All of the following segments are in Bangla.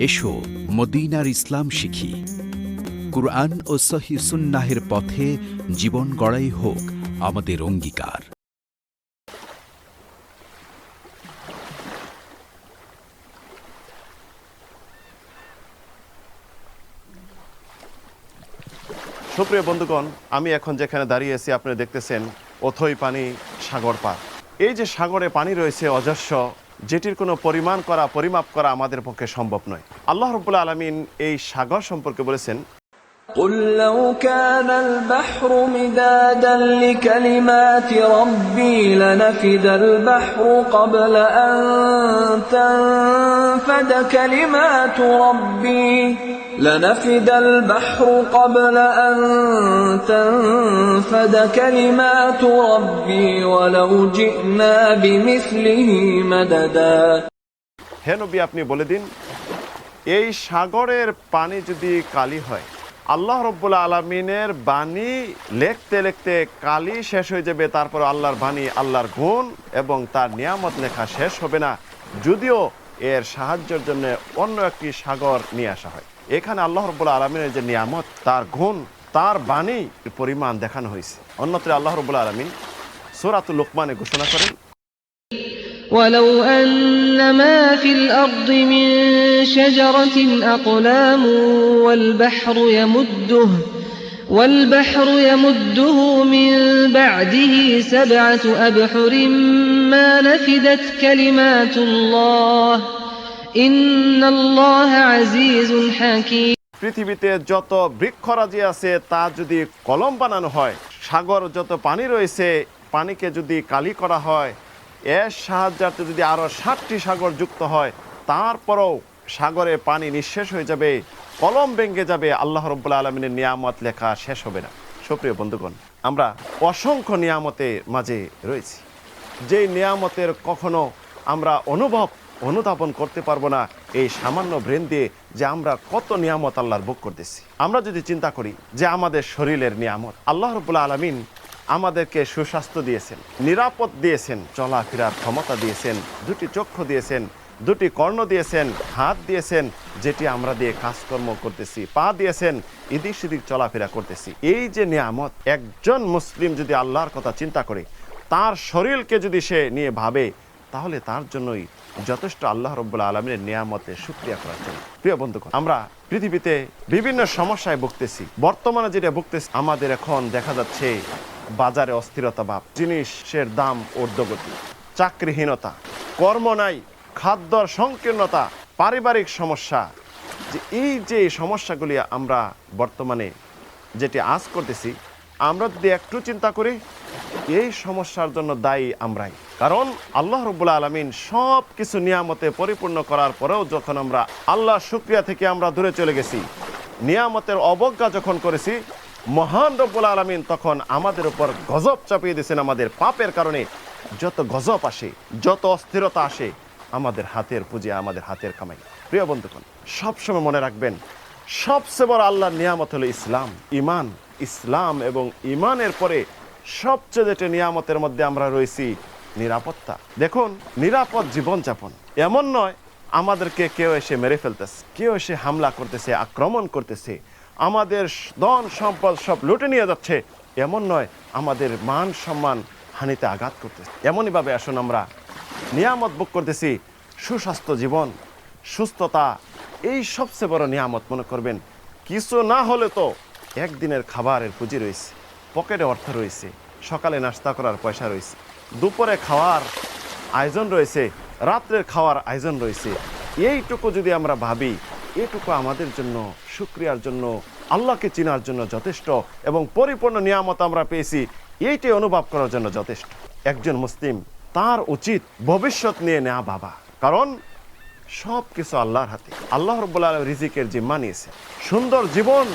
এসো মদিনার ইসলাম শিখি, কুরআন ও সহিহ সুন্নাহের পথে জীবন গড়াই হোক আমাদের অঙ্গীকার। সুপ্রিয় বন্ধুগণ, আমি এখন যেখানে দাঁড়িয়ে আছি আপনারা দেখতেছেন অথই পানি, সাগর পার। এই যে সাগরে পানি রয়েছে অজস্র, যেটির কোনো পরিমাপ করা আমাদের পক্ষে সম্ভব নয়। আল্লাহ রাব্বুল আলামিন এই সাগর সম্পর্কে বলেছেন, قل لو كان البحر مدادا لكلمات ربي لنفد البحر قبل أن تنفد كلمات ربي لنفد البحر قبل أن تنفد كلمات ربي ولو جئنا بمثله مددا। হে নবী, আপনি বলে দিন, এই সাগরের পানি যদি কালি হয়, আল্লাহ রাব্বুল আলামিনের বাণী লিখতে লিখতে কালি শেষ হয়ে যাবে, তারপর আল্লাহর বাণী, আল্লাহর গুণ এবং তার নিয়ামত লেখা শেষ হবে না, যদিও এর সাহায্যের জন্য অন্য একটি সাগর নিয়ে আসা হয়। এখানে আল্লাহ রাব্বুল আলামিনের যে নিয়ামত, তার গুণ, তার বাণী পরিমাণ দেখানো হয়েছে। অন্যত্র আল্লাহ রাব্বুল আলামিন সূরাতুল লোকমানে ঘোষণা করেন, ولو أن ما في الأرض من شجرة أقلام والبحر يمده من بعده 7 أبحر ما نفدت كلمات الله إن الله عزيز حكيم। পৃথিবীতে যত বৃক্ষরাজি আছে তা যদি কলম বানানো হয়, সাগর যত পানি রয়েছে, পানিকে যদি কালি করা হয়, এর সাহায্যার্থে যদি আরও 7টি সাগর যুক্ত হয়, তারপরেও সাগরে পানি নিঃশেষ হয়ে যাবে, কলম ভেঙে যাবে, আল্লাহ রাব্বুল আলামিনের নিয়ামত লেখা শেষ হবে না। সুপ্রিয় বন্ধুগণ, আমরা অসংখ্য নিয়ামতের মাঝে রয়েছি, যেই নিয়ামতের কখনো আমরা অনুধাবন করতে পারবো না এই সামান্য ব্রেন দিয়ে, যে আমরা কত নিয়ামত আল্লাহর ভোগ করতেছি। আমরা যদি চিন্তা করি যে আমাদের শরীরের নিয়ামত, আল্লাহ রাব্বুল আলামিন আমাদেরকে সুস্বাস্থ্য দিয়েছেন, নিরাপদ দিয়েছেন, চলাফেরার ক্ষমতা দিয়েছেন, 2টি চক্ষু দিয়েছেন, 2টি কর্ণ দিয়েছেন, হাত দিয়েছেন যেটি আমরা দিয়ে কাজকর্ম করতেছি, পা দিয়েছেন এদিক সেদিক চলাফেরা করতেছি। এই যে নিয়ামত, একজন মুসলিম যদি আল্লাহর কথা চিন্তা করে, তার শরীরকে যদি সে নিয়ে ভাবে, তাহলে তার জন্যই যথেষ্ট আল্লাহ রাব্বুল আলামিনের নিয়ামতের শুকরিয়া করার জন্য। প্রিয় বন্ধুগণ, আমরা পৃথিবীতে বিভিন্ন সমস্যায় ভুগতেছি। বর্তমানে যেটা ভুগতেছি, আমাদের এখন দেখা যাচ্ছে বাজারে অস্থিরতা ভাব, জিনিসের দাম ঊর্ধ্বগতি, চাকরিহীনতা, কর্ম নাই, খাদ্যর সংকীর্ণতা, পারিবারিক সমস্যা। এই যে সমস্যাগুলি আমরা বর্তমানে যেটি আজ করতেছি, আমরা যদি একটু চিন্তা করি, এই সমস্যার জন্য দায়ী আমরাই। কারণ আল্লাহ রাব্বুল আলামিন সব কিছু নিয়ামতে পরিপূর্ণ করার পরেও যখন আমরা আল্লাহর শুকরিয়া থেকে আমরা দূরে চলে গেছি, নিয়ামতের অবজ্ঞা যখন করেছি, মহান রব্বুল আলামিন তখন আমাদের উপর গজব চাপিয়ে দিয়েছেন। আমাদের পাপের কারণে যত গজব আসে, যত অস্থিরতা আসে, আমাদের হাতের পুঁজি, আমাদের হাতের কামাই। প্রিয় বন্ধুগণ, সবসময় মনে রাখবেন, সবচেয়ে বড় আল্লাহর নিয়ামত হলো ইসলাম, ইমান। ইসলাম এবং ইমানের পরে সবচেয়ে যেটা নিয়ামতের মধ্যে আমরা রয়েছি, নিরাপত্তা। দেখুন, নিরাপদ জীবনযাপন এমন নয় আমাদেরকে কেউ এসে মেরে ফেলতেছে, কেউ এসে হামলা করতেছে, আক্রমণ করতেছে, আমাদের ধন সম্পদ সব লুটে নিয়ে যাচ্ছে, এমন নয় আমাদের মান সম্মান হানিতে আঘাত করতেছে। এমনইভাবে আসুন আমরা নিয়ামত ভোগ করতেছি, সুস্বাস্থ্য জীবন, সুস্থতা, এই সবচেয়ে বড় নিয়ামত। মনে করবেন, কিছু না হলে তো একদিনের খাবারের পুঁজি রয়েছে, পকেটে অর্থ রয়েছে, সকালে নাস্তা করার পয়সা রয়েছে, দুপুরে খাওয়ার আয়োজন রয়েছে, রাত্রের খাওয়ার আয়োজন রয়েছে। এইটুকু যদি আমরা ভাবি, এটুকু আমাদের জন্য শুকরিয়ার জন্য, আল্লাহকে চিনার জন্য যথেষ্ট, এবং পরিপূর্ণ নিয়ামত আমরা পেয়েছি এইটাই অনুভব করার জন্য যথেষ্ট। একজন মুসলিম তার উচিত ভবিষ্যৎ নিয়ে নেওয়া ভাবা, কারণ সব কিছু আল্লাহর হাতে। আল্লাহ রাব্বুল আলামিন রিজিকের জিম্মা নিয়েছেন, সুন্দর জীবন,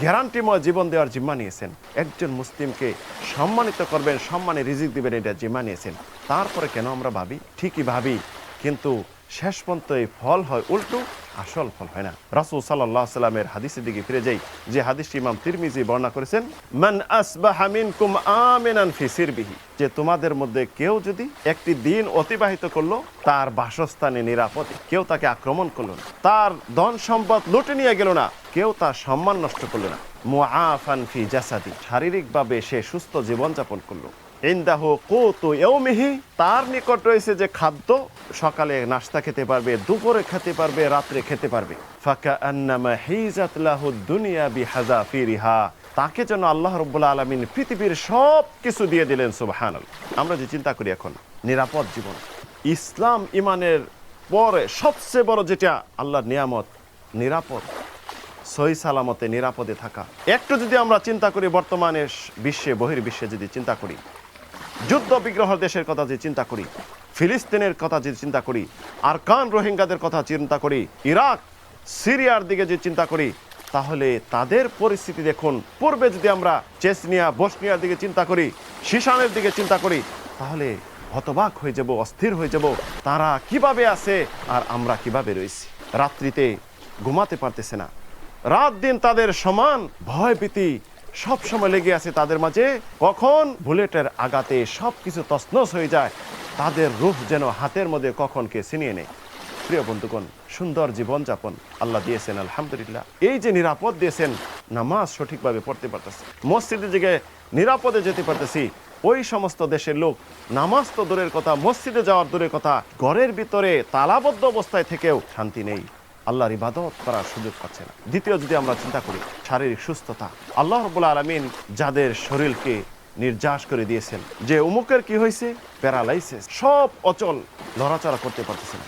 গ্যারান্টিময় জীবন দেওয়ার জিম্মা নিয়েছেন। একজন মুসলিমকে সম্মানিত করবেন, সম্মানে রিজিক দিবেন, এটা জিম্মা নিয়েছেন। তারপরে কেন আমরা ভাবি? ঠিকই ভাবি, কিন্তু শেষ পর্যন্ত এই ফল হয় উল্টো, আসল ফল হয় না। রাসূল সাল্লাল্লাহু আলাইহি সাল্লামের হাদিসের দিকে ফিরে যাই, যে হাদিসটি ইমাম তিরমিজি বর্ণনা করেছেন, মান আসবাহা মিনকুম আমিনান ফি সিরবিহি, যে তোমাদের মধ্যে কেউ যদি একটি দিন অতিবাহিত করলো তার বাসস্থানে নিরাপদে, কেউ তাকে আক্রমণ করলো না, তার ধন সম্পদ লুটে নিয়ে গেল না, কেউ তার সম্মান নষ্ট করলো না, মুআফান ফি জাসাদি, শারীরিকভাবে সে সুস্থ জীবনযাপন করলো, ইনদাহু কুতু ইয়াউমিহি, তার নিকট রয়েছে যে খাদ্য, সকালে নাস্তা খেতে পারবে, দুপুরে খেতে পারবে, রাত্রে খেতে পারবে, ফাকাআন্নামা হিজাত লাহু দুনিয়া বিহাযাফিরিহা, তাকে যেন আল্লাহ রাব্বুল আলামিন পৃথিবীর সব কিছু দিয়ে দিলেন। সুবহানাল্লাহ। আমরা যে চিন্তা করি এখন নিরাপদ জীবন, ইসলাম ইমানের পরে সবচেয়ে বড় যেটা আল্লাহর নিয়ামত, নিরাপদ, সহি সালামতে নিরাপদে থাকা। একটু যদি আমরা চিন্তা করি বর্তমানে বিশ্বে, বহির্বিশ্বে যদি চিন্তা করি, যুদ্ধ বিগ্রহ দেশের কথা যে চিন্তা করি, ফিলিস্তিনের কথা যে চিন্তা করি, আরকান রোহিঙ্গাদের কথা চিন্তা করি, ইরাক সিরিয়ার দিকে যে চিন্তা করি, তাহলে তাদের পরিস্থিতি দেখুন। পূর্বে যদি আমরা চেচনিয়া, বসনিয়ার দিকে চিন্তা করি, শিশানের দিকে চিন্তা করি, তাহলে হতবাক হয়ে যাব, অস্থির হয়ে যাব, তারা কিভাবে আছে আর আমরা কিভাবে রয়েছি। রাত্রিতে ঘুমাতে পারতেছে না, রাত দিন তাদের সমান ভয়ভীতি সব সময় লেগে আছে তাদের মাঝে, কখন বুলেটের আঘাতে সবকিছু তছনছ হয়ে যায়, তাদের রূহ যেন হাতের মধ্যে কখন কে ছিনিয়ে নেয়। প্রিয় বন্ধুগণ, সুন্দর জীবনযাপন আল্লাহ দিয়েছেন, আলহামদুলিল্লাহ। এই যে নিরাপদ দিয়েছেন, নামাজ সঠিকভাবে পড়তে পারতেছি, মসজিদের দিকে নিরাপদে যেতে পারতেছি, ওই সমস্ত দেশের লোক নামাজ তো দূরের কথা, মসজিদে যাওয়ার দূরের কথা, ঘরের ভিতরে তালাবদ্ধ অবস্থায় থেকেও শান্তি নেই, আল্লাহর ইবাদত করার সুযোগ পাচ্ছে না। দ্বিতীয় যদি আমরা চিন্তা করি শারীরিক সুস্থতা, আল্লাহ রাব্বুল আলামিন যাদের শরীরকে নির্যাস করে দিয়েছেন, যে উমুকের কি হয়েছে, প্যারালাইসিস, সব অচল, নড়াচড়া করতে পারতেছে না,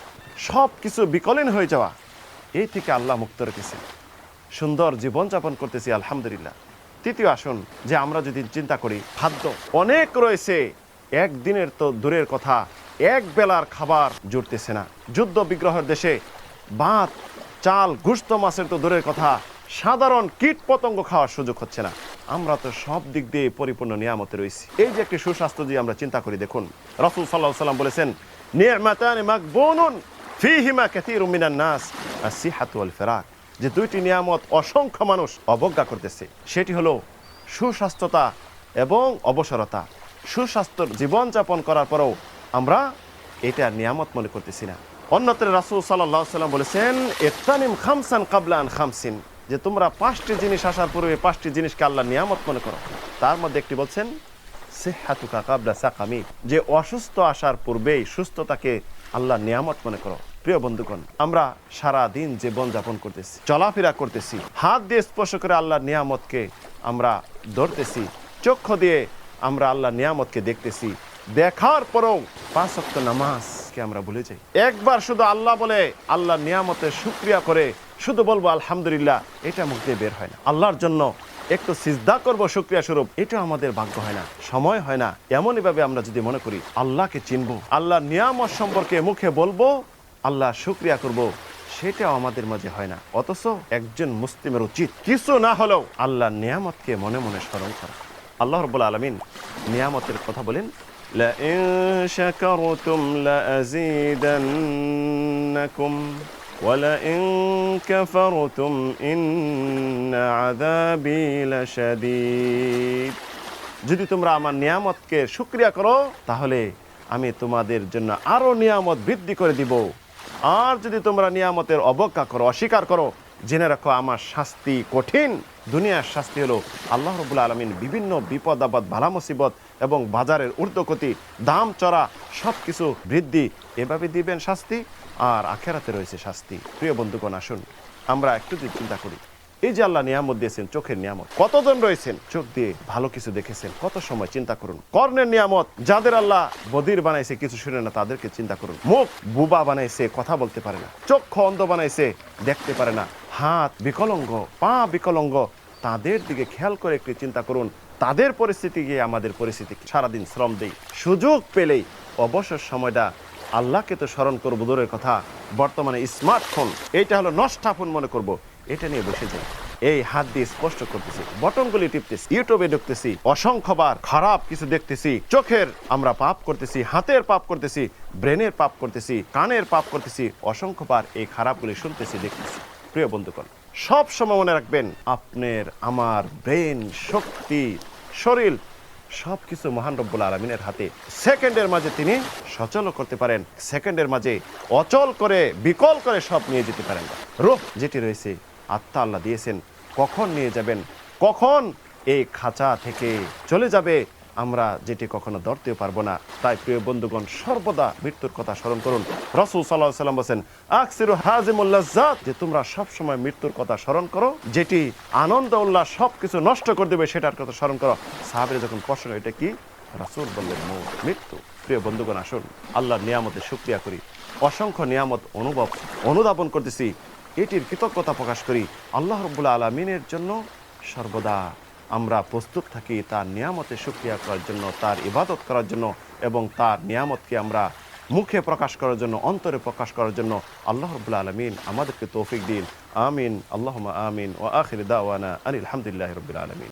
সব কিছু বিকলীন হয়ে যাওয়া, এই থেকে আল্লাহ মুক্ত রেখেছেন, সুন্দর জীবনযাপন করতেছি, আলহামদুলিল্লাহ। তৃতীয় আসুন যে আমরা যদি চিন্তা করি, খাদ্য অনেক রয়েছে, একদিনের তো দূরের কথা, এক বেলার খাবার জুটতেছে না। যুদ্ধ বিগ্রহের দেশে ভাত, চাল, গোশত, মাছের তো দূরের কথা, সাধারণ কীট পতঙ্গ খাওয়ার সুযোগ হচ্ছে না। আমরা তো সব দিক দিয়ে পরিপূর্ণ নিয়ামতে রয়েছি। এই যে একটি সুস্বাস্থ্য যদি আমরা চিন্তা করি, দেখুন রাসূল সাল্লাল্লাহু আলাইহি সাল্লাম বলেছেন, নি'মাতানি মাগবুনুন ফীহিমা কাসীরুম মিনান নাস, আস-সিহাতু ওয়াল ফিরাক, যে দুইটি নিয়ামত অসংখ্য মানুষ অবজ্ঞা করতেছে, সেটি হলো সুস্বাস্থ্যতা এবং অবসরতা। সুস্বাস্থ্যর জীবনযাপন করার পরেও আমরা এটা নিয়ামত মনে করতেছি না। অন্যত্র রাসূল সাল্লাল্লাহু আলাইহি সাল্লাম বলেছেন, ইগতানিম খামসান ক্বাবলা আন খামসিন, যে তোমরা 5টি জিনিস আসার পূর্বে 5টি জিনিসকে আল্লাহর নিয়ামত মনে করো। তার মধ্যে একটি বলছেন সিহহাতুকা ক্বাবলা সাকামি, যে অসুস্থ আসার পূর্বেই সুস্থতাকে আল্লাহর নিয়ামত মনে করো। প্রিয় বন্ধুগণ, আমরা সারা দিন জীবনযাপন করতেছি, চলাফেরা করতেছি, হাত দিয়ে স্পর্শ করে আল্লাহর নিয়ামতকে আমরা ধরতেছি, চক্ষু দিয়ে আমরা আল্লাহর নিয়ামতকে দেখতেছি, দেখার পরেও 5 ওয়াক্ত নামাজকে আমরা ভুলে যাই। একবার শুধু আল্লাহ বলে আল্লাহর নিয়ামতের শুকরিয়া করে শুধু বলবো আলহামদুলিল্লাহ, এটা মুখ দিয়ে বের হয় না। আল্লাহর জন্য একটু সিজদা করবো শুকরিয়া স্বরূপ, এটা আমাদের ভাগ্য হয় না, সময় হয় না। এমনই ভাবে আমরা যদি মনে করি আল্লাহকে চিনবো, আল্লাহর নিয়ামত সম্পর্কে মুখে বলবো, আল্লাহ শুকরিয়া করব, সেটাও আমাদের মাঝে হয় না। অথচ একজন মুসলিমের উচিত কিছু না হলেও আল্লাহর নিয়ামতকে মনে মনে স্মরণ করা। আল্লাহ রাব্বুল আলামিন নিয়ামতের কথা বলেন, লা ইন শাকারতুম লা আযীদান্নাকুম ওয়া লা ইন কাফারতুম ইন্না আযাবি লাশাদীদ, যদি তোমরা আমার নিয়ামতকে শুকরিয়া করো তাহলে আমি তোমাদের জন্য আরো নিয়ামত বৃদ্ধি করে দিব, আর যদি তোমরা নিয়ামতের অবজ্ঞা করো, অস্বীকার করো, জেনে রাখো আমার শাস্তি কঠিন। দুনিয়ার শাস্তি হলো আল্লাহ রাব্বুল আলামিন বিভিন্ন বিপদ আপদ, বালা মুসিবত এবং বাজারের ঊর্ধ্বগতি, দাম চড়া, সব কিছু বৃদ্ধি, এভাবে দিবেন শাস্তি, আর আখেরাতে রয়েছে শাস্তি। প্রিয় বন্ধুগণ, আসুন আমরা একটু যদি চিন্তা করি, এই যে আল্লাহ নিয়ামত দিয়েছেন, চোখের নিয়ামত, কতজন রয়েছেন চোখ দিয়ে ভালো কিছু দেখেছেন, কত সময় চিন্তা করুন। কর্ণের নিয়ামত, যাদের আল্লাহ বধির বানাইছে, কিছু শুনে না, তাদেরকে চিন্তা করুন। মুখ বুবা বানাইছে, কথা বলতে পারে না, চক্ষু অন্ধ বানাইছে, দেখতে পারে না, হাত বিকলাঙ্গ, পা বিকলাঙ্গ, তাদের দিকে খেয়াল করে একটু চিন্তা করুন। তাদের পরিস্থিতি গিয়ে আমাদের পরিস্থিতি, সারাদিন শ্রম দেই, সুযোগ পেলেই অবসর সময়টা আল্লাহকে তো স্মরণ করবো দূরের কথা, বর্তমানে স্মার্টফোন, এটা হলো নষ্টা ফোন মনে করব, এটা নিয়ে বসে যাই। এই হাত দিয়ে স্পষ্ট করতেছি, বটনগুলি টিপতেছি, ইউটিউবে ঢুকতেছি, অসংখ্যবার খারাপ কিছু দেখতেছি, চোখের আমরা পাপ করতেছি, হাতের পাপ করতেছি, ব্রেনের পাপ করতেছি, কানের পাপ করতেছি, অসংখ্যবার এই খারাপগুলি শুনতেছি, দেখতেছি। প্রিয় বন্ধুগণ, সব সময় মনে রাখবেন, আপনার আমার ব্রেন, শক্তি, শরীর সবকিছু মহান রব্বুল আলামিনের হাতে। সেকেন্ডের মাঝে তিনি সচল করতে পারেন, সেকেন্ডের মাঝে অচল করে বিকল করে সব নিয়ে যেতে পারেন। রূহ যেটি রয়েছে, আত্মা আল্লাহ দিয়েছেন, কখন নিয়ে যাবেন, কখন এই খাঁচা থেকে চলে যাবে আমরা যেটি কখনো ধরতেও পারবো না। তাই প্রিয় বন্ধুগণ, সর্বদা মৃত্যুর কথা স্মরণ করুন। রাসূল সাল্লাল্লাহু আলাইহি ওয়াসাল্লাম বলেন, আকসিরু হাজিমুল লাজ্জাত, যে তোমরা সব সময় মৃত্যুর কথা স্মরণ করো, যেটি আনন্দ উল্লাস সবকিছু নষ্ট করে দেবে সেটার কথা স্মরণ করো। সাহাবীরা যখন প্রশ্ন, এটা কি? রাসূল বললেন, মৃত্যু। প্রিয় বন্ধুগণ, আসুন আল্লাহর নিয়ামতের শুকরিয়া করি। অসংখ্য নিয়ামত অনুধাবন করতেছি, এটির কৃতজ্ঞতা প্রকাশ করি। আল্লাহ রাব্বুল আলামিনের জন্য সর্বদা আমরা প্রস্তুত থাকি তার নিয়ামতের শুকরিয়া করার জন্য, তার ইবাদত করার জন্য, এবং তার নিয়ামতকে আমরা মুখে প্রকাশ করার জন্য, অন্তরে প্রকাশ করার জন্য। আল্লাহ রাব্বুল আলামিন আমাদেরকে তৌফিক দিন। আমিন, আল্লাহুম্মা আমিন। ওয়া আখিরু দাওয়ানা আনিল হামদুলিল্লাহি রাব্বিল আলামিন।